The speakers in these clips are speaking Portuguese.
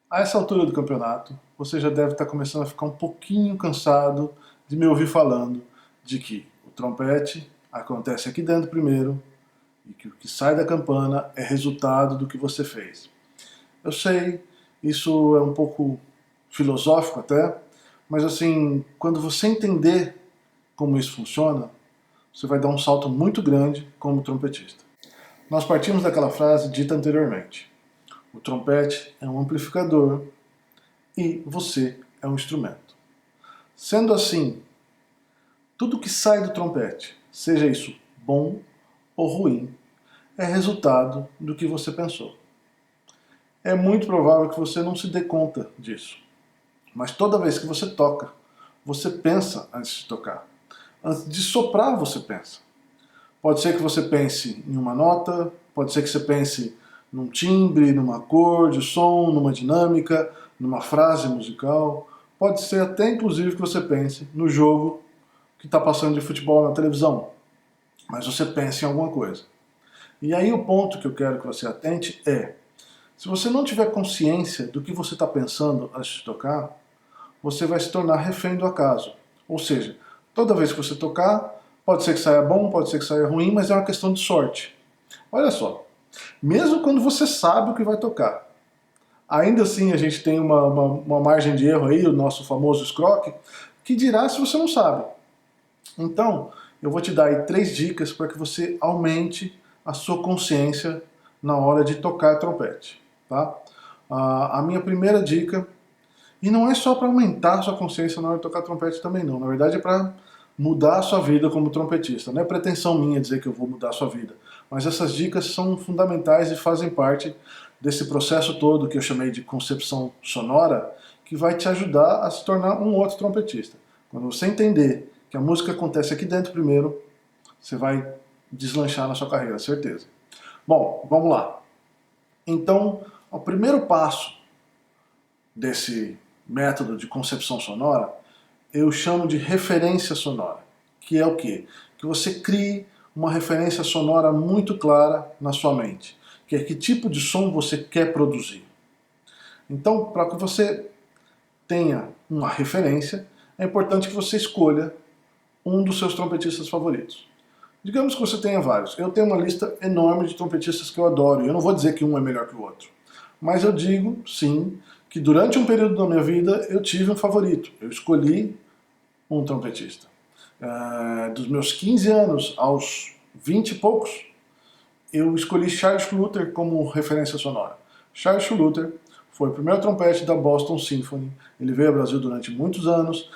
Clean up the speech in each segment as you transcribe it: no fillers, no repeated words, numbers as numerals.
A essa altura do campeonato, você já deve estar começando a ficar um pouquinho cansado de me ouvir falando de que o trompete acontece aqui dentro primeiro e que o que sai da campana é resultado do que você fez. Eu sei, isso é um pouco filosófico até, mas assim, quando você entender como isso funciona, você vai dar um salto muito grande como trompetista. Nós partimos daquela frase dita anteriormente. O trompete é um amplificador e você é um instrumento. Sendo assim, tudo que sai do trompete, seja isso bom ou ruim, é resultado do que você pensou. É muito provável que você não se dê conta disso, mas toda vez que você toca, você pensa antes de tocar. Antes de soprar, você pensa. Pode ser que você pense em uma nota, pode ser que você pense num timbre, numa cor de som, numa dinâmica, numa frase musical. Pode ser até inclusive que você pense no jogo que está passando de futebol na televisão. Mas você pensa em alguma coisa. E aí o ponto que eu quero que você atente é, se você não tiver consciência do que você está pensando antes de tocar, você vai se tornar refém do acaso. Ou seja, toda vez que você tocar, pode ser que saia bom, pode ser que saia ruim, mas é uma questão de sorte. Olha só, mesmo quando você sabe o que vai tocar, ainda assim a gente tem uma margem de erro aí, o nosso famoso scroque, que dirá se você não sabe. Então, eu vou te dar aí 3 dicas para que você aumente a sua consciência na hora de tocar trompete. Tá? A minha primeira dica, e não é só para aumentar a sua consciência na hora de tocar trompete também não, na verdade é para mudar a sua vida como trompetista. Não é pretensão minha dizer que eu vou mudar a sua vida, mas essas dicas são fundamentais e fazem parte desse processo todo que eu chamei de concepção sonora, que vai te ajudar a se tornar um outro trompetista. Quando você entender que a música acontece aqui dentro primeiro, você vai deslanchar na sua carreira, certeza. Bom, vamos lá. Então, o primeiro passo desse método de concepção sonora, eu chamo de referência sonora, que é o quê? Que você crie uma referência sonora muito clara na sua mente, que é que tipo de som você quer produzir. Então, para que você tenha uma referência, é importante que você escolha um dos seus trompetistas favoritos. Digamos que você tenha vários. Eu tenho uma lista enorme de trompetistas que eu adoro. Eu não vou dizer que um é melhor que o outro. Mas eu digo, sim, que durante um período da minha vida eu tive um favorito. Eu escolhi um trompetista. Dos meus 15 anos aos 20 e poucos, eu escolhi Charles Schluter como referência sonora. Charles Schluter foi o primeiro trompete da Boston Symphony. Ele veio ao Brasil durante muitos anos.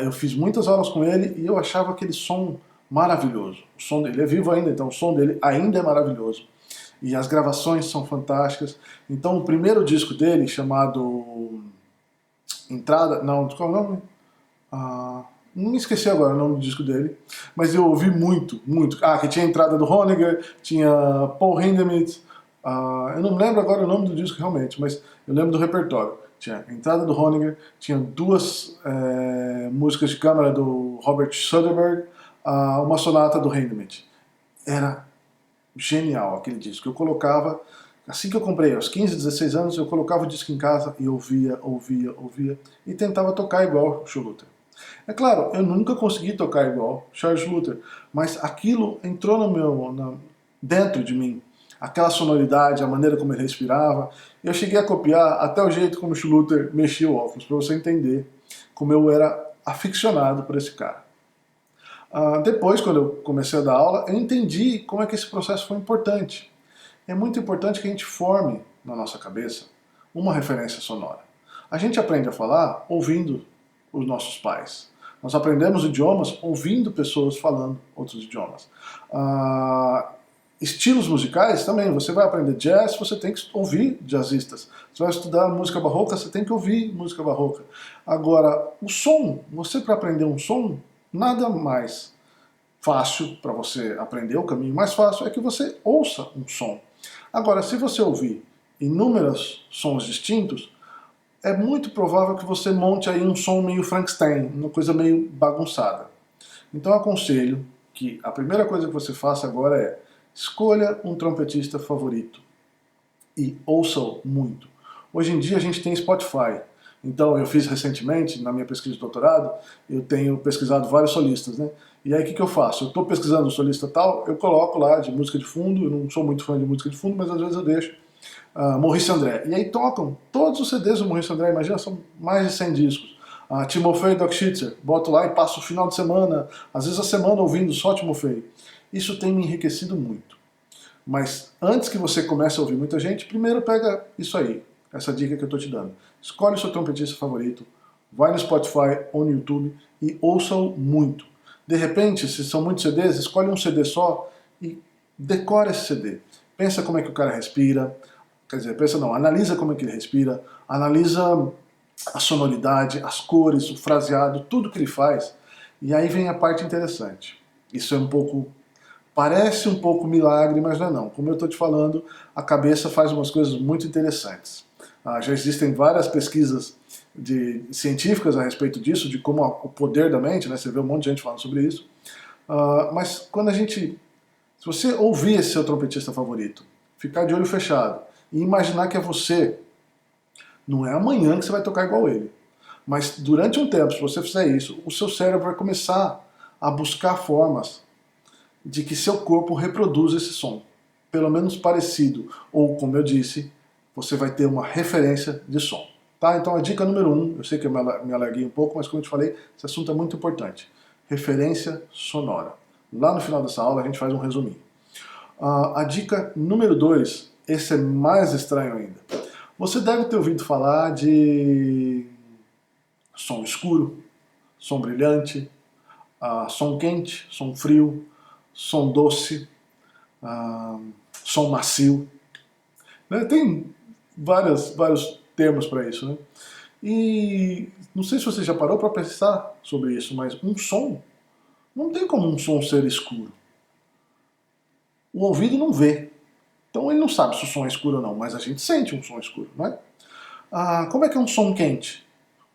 Eu fiz muitas aulas com ele e eu achava aquele som maravilhoso. O som dele é vivo ainda, então o som dele ainda é maravilhoso. E as gravações são fantásticas. Então o primeiro disco dele, chamado Entrada... Não, qual é o nome? Não me esqueci agora o nome do disco dele, mas eu ouvi muito, muito. Que tinha a entrada do Honegger, tinha Paul Hindemith, eu não lembro agora o nome do disco realmente, mas eu lembro do repertório. Tinha a entrada do Honegger, tinha 2 músicas de câmara do Robert Soderbergh, uma sonata do Hindemith. Era genial aquele disco. Eu colocava, assim que eu comprei, aos 15, 16 anos, eu colocava o disco em casa e ouvia, e tentava tocar igual o Schluter. É claro, eu nunca consegui tocar igual Charles Schluter, mas aquilo entrou dentro de mim. Aquela sonoridade, a maneira como ele respirava. Eu cheguei a copiar até o jeito como o Schluter mexia o óculos, para você entender como eu era aficionado por esse cara. Depois, quando eu comecei a dar aula, eu entendi como é que esse processo foi importante. É muito importante que a gente forme na nossa cabeça uma referência sonora. A gente aprende a falar ouvindo os nossos pais. Nós aprendemos idiomas ouvindo pessoas falando outros idiomas. Estilos musicais também, você vai aprender jazz, você tem que ouvir jazzistas. Você vai estudar música barroca, você tem que ouvir música barroca. Agora, o som, você para aprender um som, nada mais fácil para você aprender, o caminho mais fácil é que você ouça um som. Agora, se você ouvir inúmeros sons distintos, é muito provável que você monte aí um som meio Frankenstein, uma coisa meio bagunçada. Então eu aconselho que a primeira coisa que você faça agora é escolha um trompetista favorito e ouça-o muito. Hoje em dia a gente tem Spotify. Então eu fiz recentemente, na minha pesquisa de doutorado, eu tenho pesquisado vários solistas, né? E aí o que eu faço? Eu estou pesquisando um solista tal, eu coloco lá de música de fundo, eu não sou muito fã de música de fundo, mas às vezes eu deixo Maurice André. E aí tocam todos os CDs do Maurice André, imagina, são mais de 100 discos. Timofey Dockschitzer, boto lá e passo o final de semana, às vezes a semana ouvindo só Timofey. Isso tem me enriquecido muito. Mas antes que você comece a ouvir muita gente, primeiro pega isso aí, essa dica que eu estou te dando. Escolhe o seu trompetista favorito, vai no Spotify ou no YouTube e ouça-o muito. De repente, se são muitos CDs, escolhe um CD só e decora esse CD. Pensa como é que o cara respira, quer dizer, pensa não, analisa como é que ele respira, analisa a sonoridade, as cores, o fraseado, tudo que ele faz. E aí vem a parte interessante. Isso é um pouco... Parece um pouco milagre, mas não é não. Como eu estou te falando, a cabeça faz umas coisas muito interessantes. Já existem várias pesquisas científicas a respeito disso, de como o poder da mente, né? Você vê um monte de gente falando sobre isso. Mas quando a gente... Se você ouvir esse seu trompetista favorito, ficar de olho fechado e imaginar que é você, não é amanhã que você vai tocar igual ele. Mas durante um tempo, se você fizer isso, o seu cérebro vai começar a buscar formas de que seu corpo reproduza esse som, pelo menos parecido, ou como eu disse, você vai ter uma referência de som. Tá? Então a dica número 1, eu sei que eu me alarguei um pouco, mas como eu te falei, esse assunto é muito importante. Referência sonora. Lá no final dessa aula a gente faz um resuminho. A dica número 2, esse é mais estranho ainda. Você deve ter ouvido falar de som escuro, som brilhante, som quente, som frio, som doce, som macio. Né? Tem vários termos para isso. Né? E não sei se você já parou para pensar sobre isso, mas um som, não tem como um som ser escuro. O ouvido não vê. Então ele não sabe se o som é escuro ou não, mas a gente sente um som escuro. Não é? Como é que é um som quente?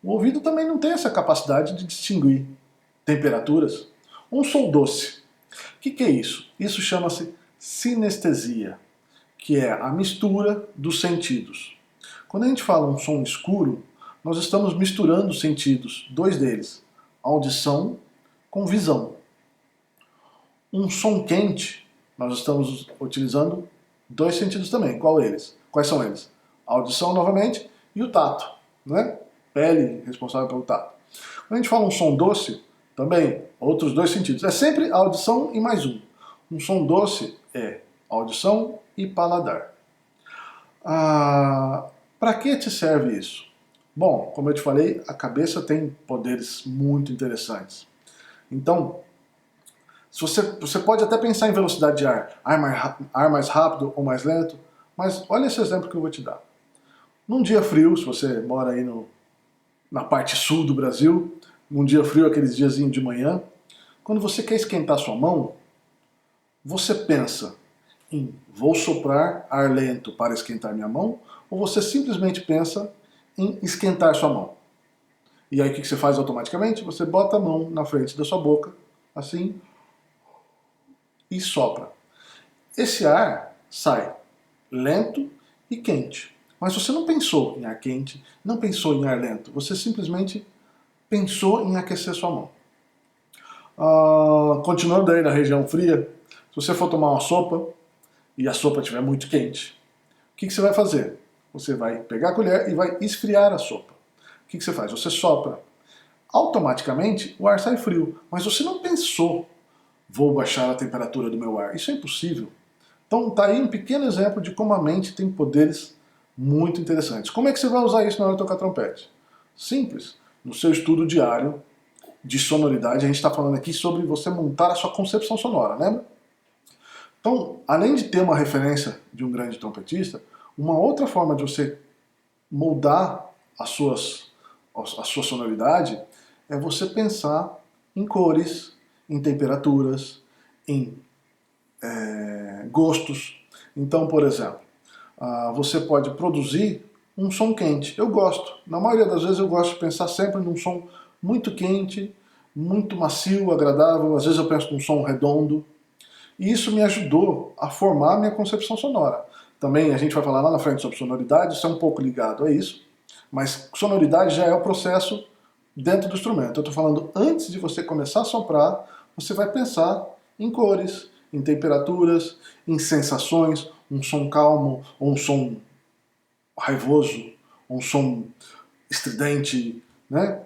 O ouvido também não tem essa capacidade de distinguir temperaturas. Um som doce. O que é isso? Isso chama-se sinestesia, que é a mistura dos sentidos. Quando a gente fala um som escuro, nós estamos misturando os sentidos, dois deles, audição com visão. Um som quente, nós estamos utilizando dois sentidos também. Quais são eles? A audição, novamente, e o tato, né? Pele responsável pelo tato. Quando a gente fala um som doce, também, outros dois sentidos. É sempre a audição e mais um. Um som doce é audição e paladar. Para que te serve isso? Bom, como eu te falei, a cabeça tem poderes muito interessantes. Então, você pode até pensar em velocidade de ar mais rápido ou mais lento, mas olha esse exemplo que eu vou te dar. Num dia frio, se você mora aí na parte sul do Brasil, num dia frio, aqueles diazinhos de manhã, quando você quer esquentar sua mão, você pensa em vou soprar ar lento para esquentar minha mão, ou você simplesmente pensa em esquentar sua mão. E aí o que você faz automaticamente? Você bota a mão na frente da sua boca, assim, e sopra. Esse ar sai lento e quente. Mas você não pensou em ar quente, não pensou em ar lento, você simplesmente pensou em aquecer sua mão. Continuando aí na região fria, se você for tomar uma sopa e a sopa estiver muito quente, o que você vai fazer? Você vai pegar a colher e vai esfriar a sopa. O que você faz? Você sopra. Automaticamente o ar sai frio, mas você não pensou, vou baixar a temperatura do meu ar. Isso é impossível. Então tá aí um pequeno exemplo de como a mente tem poderes muito interessantes. Como é que você vai usar isso na hora de tocar trompete? Simples. No seu estudo diário de sonoridade, a gente está falando aqui sobre você montar a sua concepção sonora, lembra? Então, além de ter uma referência de um grande trompetista, uma outra forma de você moldar a sua sonoridade é você pensar em cores, em temperaturas, em gostos. Então, por exemplo, você pode produzir um som quente. Eu gosto. Na maioria das vezes eu gosto de pensar sempre num som muito quente, muito macio, agradável. Às vezes eu penso num som redondo. E isso me ajudou a formar a minha concepção sonora. também a gente vai falar lá na frente sobre sonoridade, isso é um pouco ligado a isso, mas sonoridade já é o processo dentro do instrumento. Eu estou falando antes de você começar a soprar, você vai pensar em cores, em temperaturas, em sensações, um som calmo, ou um som raivoso, ou um som estridente, né?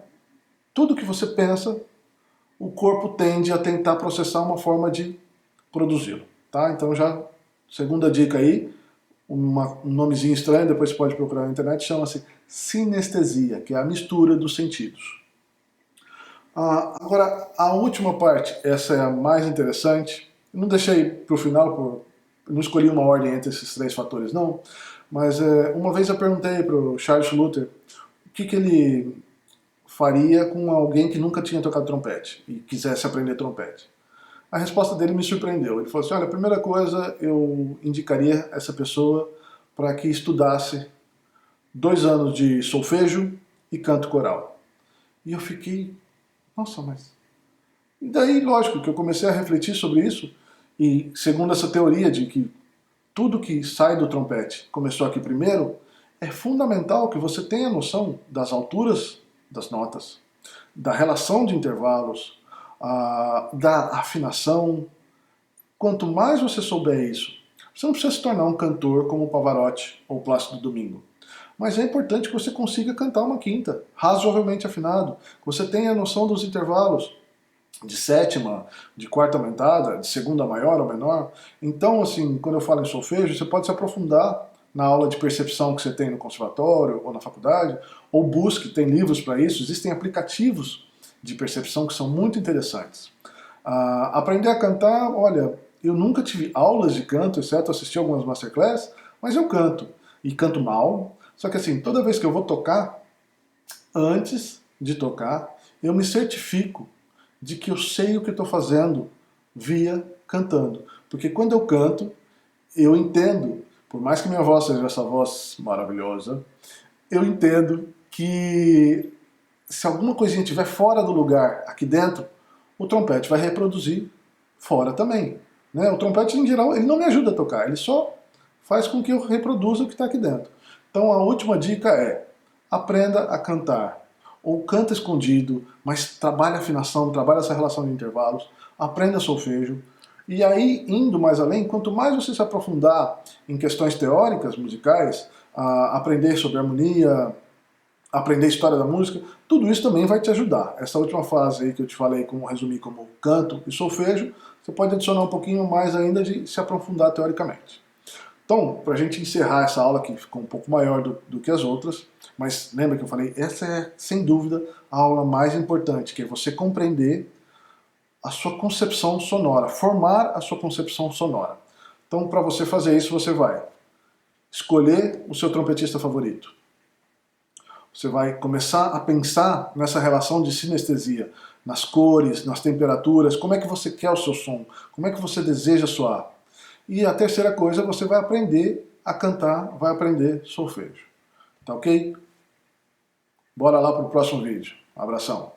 Tudo que você pensa, o corpo tende a tentar processar uma forma de produzi-lo, tá? Então já, segunda dica aí, um nomezinho estranho, depois você pode procurar na internet, chama-se sinestesia, que é a mistura dos sentidos. Agora, a última parte, essa é a mais interessante, eu não deixei para o final, não escolhi uma ordem entre esses três fatores não, mas uma vez eu perguntei para o Charles Luther o que ele faria com alguém que nunca tinha tocado trompete e quisesse aprender trompete. A resposta dele me surpreendeu. Ele falou assim, olha, a primeira coisa eu indicaria essa pessoa para que estudasse 2 anos de solfejo e canto coral. E eu fiquei, nossa, mas... E daí, lógico, que eu comecei a refletir sobre isso, e segundo essa teoria de que tudo que sai do trompete começou aqui primeiro, é fundamental que você tenha noção das alturas das notas, da relação de intervalos, da afinação. Quanto mais você souber isso, você não precisa se tornar um cantor como o Pavarotti ou o Plácido Domingo. Mas é importante que você consiga cantar uma quinta, razoavelmente afinado, que você tenha a noção dos intervalos de sétima, de quarta aumentada, de segunda maior ou menor. Então, assim, quando eu falo em solfejo, você pode se aprofundar na aula de percepção que você tem no conservatório ou na faculdade, ou busque, tem livros para isso, existem aplicativos de percepção que são muito interessantes. Aprender a cantar, olha, eu nunca tive aulas de canto, exceto assistir algumas masterclass, mas eu canto, e canto mal, só que assim, toda vez que eu vou tocar, antes de tocar, eu me certifico de que eu sei o que estou fazendo via cantando. Porque quando eu canto, eu entendo, por mais que minha voz seja essa voz maravilhosa, eu entendo que se alguma coisinha estiver fora do lugar aqui dentro, o trompete vai reproduzir fora também. Né? O trompete, em geral, ele não me ajuda a tocar, ele só faz com que eu reproduza o que está aqui dentro. Então a última dica é, aprenda a cantar. Ou canta escondido, mas trabalha a afinação, trabalha essa relação de intervalos, aprenda solfejo. E aí, indo mais além, quanto mais você se aprofundar em questões teóricas, musicais, aprender sobre harmonia, aprender a história da música, tudo isso também vai te ajudar. Essa última fase aí que eu te falei, como resumir como canto e solfejo, você pode adicionar um pouquinho mais ainda de se aprofundar teoricamente. Então, para a gente encerrar essa aula que ficou um pouco maior do que as outras, mas lembra que eu falei, essa é, sem dúvida, a aula mais importante, que é você compreender a sua concepção sonora, formar a sua concepção sonora. Então, para você fazer isso, você vai escolher o seu trompetista favorito. Você vai começar a pensar nessa relação de sinestesia, nas cores, nas temperaturas, como é que você quer o seu som, como é que você deseja soar. E a terceira coisa, você vai aprender a cantar, vai aprender solfejo. Tá ok? Bora lá para o próximo vídeo. Abração.